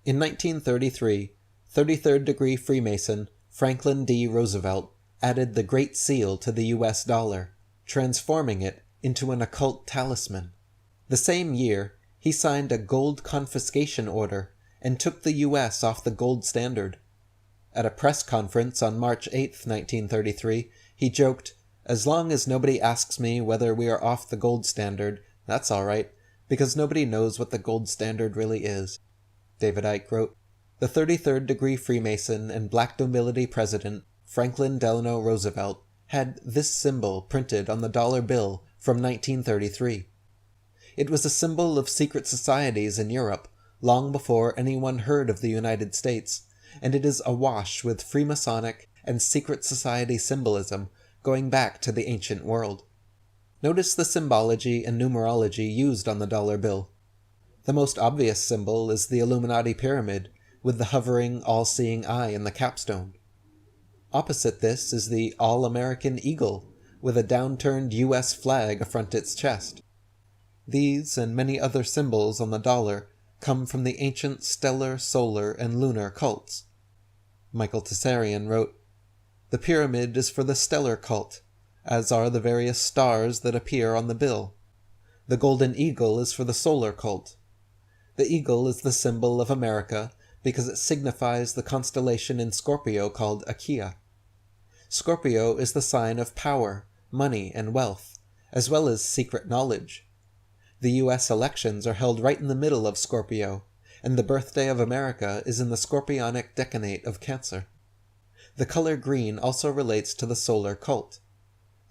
In 1933, 33rd degree Freemason Franklin D. Roosevelt added the Great Seal to the US dollar, transforming it into an occult talisman. The same year, he signed a gold confiscation order and took the US off the gold standard. At a press conference on March 8, 1933, he joked, "As long as nobody asks me whether we are off the gold standard, that's all right, because nobody knows what the gold standard really is." David Icke wrote, "The 33rd degree Freemason and Black Nobility President Franklin Delano Roosevelt had this symbol printed on the dollar bill from 1933. It was a symbol of secret societies in Europe long before anyone heard of the United States, and it is awash with Freemasonic and secret society symbolism going back to the ancient world. Notice the symbology and numerology used on the dollar bill. The most obvious symbol is the Illuminati pyramid, with the hovering, all-seeing eye in the capstone. Opposite this is the All-American Eagle, with a downturned U.S. flag affront its chest. These and many other symbols on the dollar come from the ancient stellar, solar, and lunar cults. Michael Tessarian wrote, "The pyramid is for the stellar cult, as are the various stars that appear on the bill. The golden eagle is for the solar cult. The eagle is the symbol of America because it signifies the constellation in Scorpio called Achaea. Scorpio is the sign of power, money, and wealth, as well as secret knowledge. The U.S. elections are held right in the middle of Scorpio, and the birthday of America is in the scorpionic decanate of Cancer. The color green also relates to the solar cult.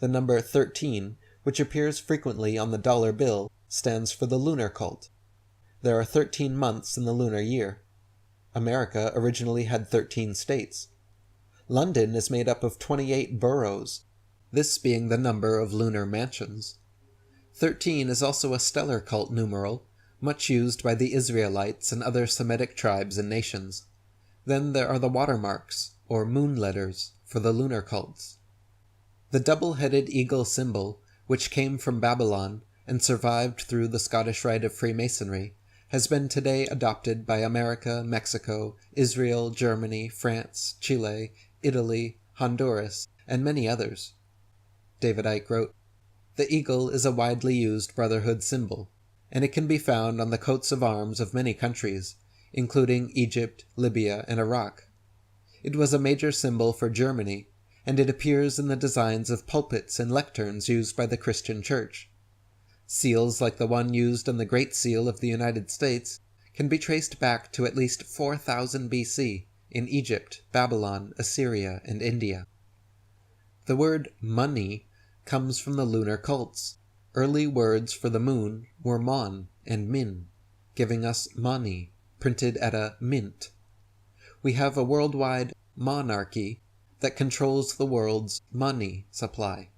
The number 13, which appears frequently on the dollar bill, stands for the lunar cult. There are 13 months in the lunar year. America originally had 13 states. London is made up of 28 boroughs, this being the number of lunar mansions. 13 is also a stellar cult numeral, much used by the Israelites and other Semitic tribes and nations. Then there are the watermarks, or moon letters, for the lunar cults. The double-headed eagle symbol, which came from Babylon and survived through the Scottish Rite of Freemasonry, has been today adopted by America, Mexico, Israel, Germany, France, Chile, Italy, Honduras, and many others." David Icke wrote, "The eagle is a widely used brotherhood symbol, and it can be found on the coats of arms of many countries, including Egypt, Libya, and Iraq. It was a major symbol for Germany, and it appears in the designs of pulpits and lecterns used by the Christian Church. Seals like the one used on the Great Seal of the United States can be traced back to at least 4000 BC in Egypt, Babylon, Assyria, and India. The word money comes from the lunar cults. Early words for the moon were mon and min, giving us mani, printed at a mint. We have a worldwide monarchy that controls the world's money supply.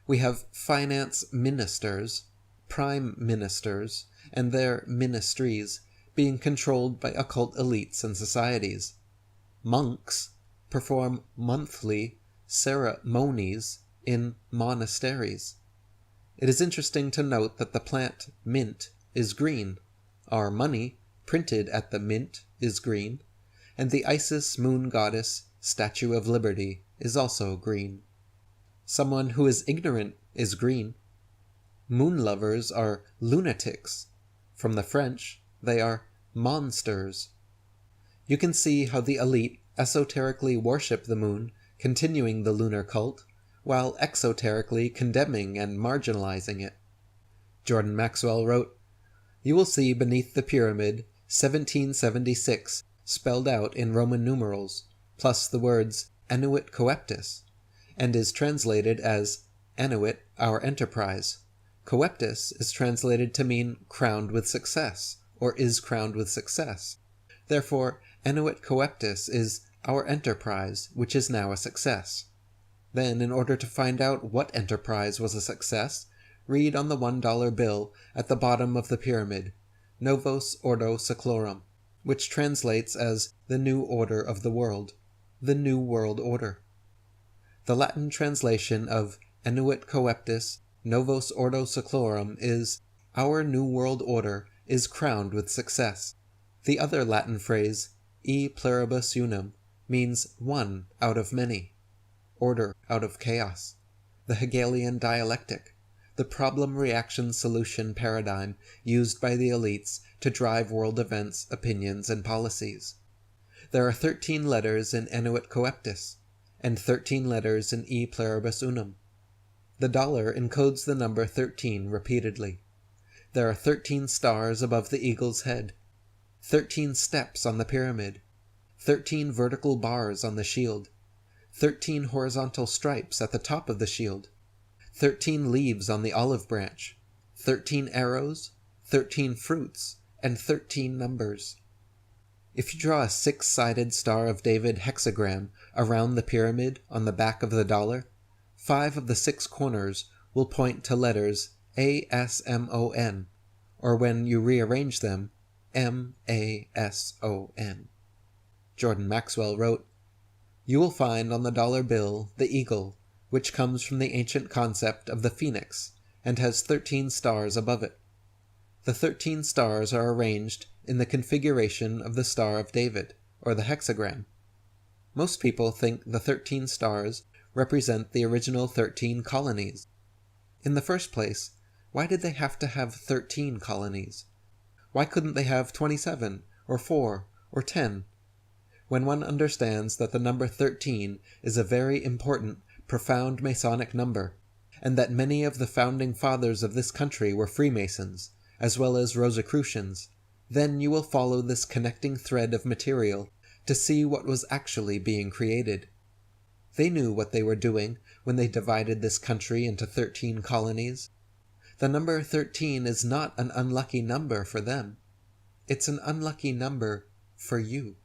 We have finance ministers, prime ministers, and their ministries being controlled by occult elites and societies. Monks perform monthly ceremonies in monasteries. It is interesting to note that the plant mint is green, our money, printed at the mint, is green, and the Isis moon goddess Statue of Liberty is also green. Someone who is ignorant is green. Moon lovers are lunatics. From the French, they are monsters. You can see how the elite esoterically worship the moon, continuing the lunar cult, while exoterically condemning and marginalizing it. Jordan Maxwell wrote, "You will see beneath the pyramid 1776 spelled out in Roman numerals, plus the words Annuit Coeptis, and is translated as Annuit, our enterprise. Coeptis is translated to mean crowned with success, or is crowned with success. Therefore, Annuit Coeptis is our enterprise, which is now a success." Then, in order to find out what enterprise was a success, read on the $1 bill at the bottom of the pyramid, Novos Ordo Seclorum, which translates as the New Order of the World, the New World Order. The Latin translation of Annuit Coeptis Novos Ordo Seclorum is, "Our New World Order is crowned with success." The other Latin phrase, E Pluribus Unum, means one out of many, order out of chaos, the Hegelian dialectic, the problem-reaction-solution paradigm used by the elites to drive world events, opinions, and policies. There are 13 letters in Annuit Coeptis, and 13 letters in E Pluribus Unum. The dollar encodes the number 13 repeatedly. There are 13 stars above the eagle's head, 13 steps on the pyramid, 13 vertical bars on the shield, 13 horizontal stripes at the top of the shield, 13 leaves on the olive branch, 13 arrows, 13 fruits, and 13 numbers. If you draw a 6-sided Star of David hexagram around the pyramid on the back of the dollar, 5 of the 6 corners will point to letters ASMON, or when you rearrange them, MASON. Jordan Maxwell wrote, "You will find on the dollar bill the eagle, which comes from the ancient concept of the phoenix and has 13 stars above it. The 13 stars are arranged in the configuration of the Star of David, or the hexagram. Most people think the 13 stars represent the original 13 colonies. In the first place, why did they have to have 13 colonies? Why couldn't they have 27, or 4, or 10? When one understands that the number 13 is a very important, profound Masonic number, and that many of the founding fathers of this country were Freemasons, as well as Rosicrucians, then you will follow this connecting thread of material to see what was actually being created. They knew what they were doing when they divided this country into 13 colonies. The number 13 is not an unlucky number for them. It's an unlucky number for you."